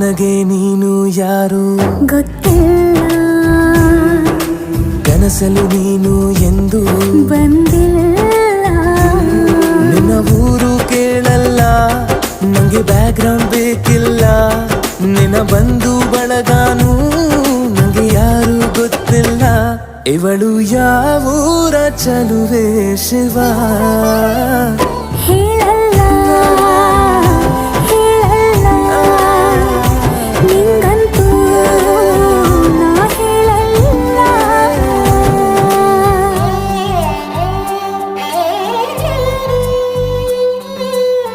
ನನಗೆ ನೀನು ಯಾರು ಗೊತ್ತಿಲ್ಲ, ಕನಸಲು ನೀನು ಎಂದು ಬಂದಿಲ್ಲ. ನಿನ್ನ ಊರು ಕೇಳಲ್ಲ, ನಂಗೆ ಬ್ಯಾಕ್ಗ್ರೌಂಡ್ ಬೇಕಿಲ್ಲ. ನಿನ್ನ ಬಂಧು ಬಳಗಾನು ನಂಗೆ ಯಾರು ಗೊತ್ತಿಲ್ಲ. ಇವಳು ಯಾವೂರ ಚಲುವೆ ಶಿವ ಹೇಳಲ್ಲ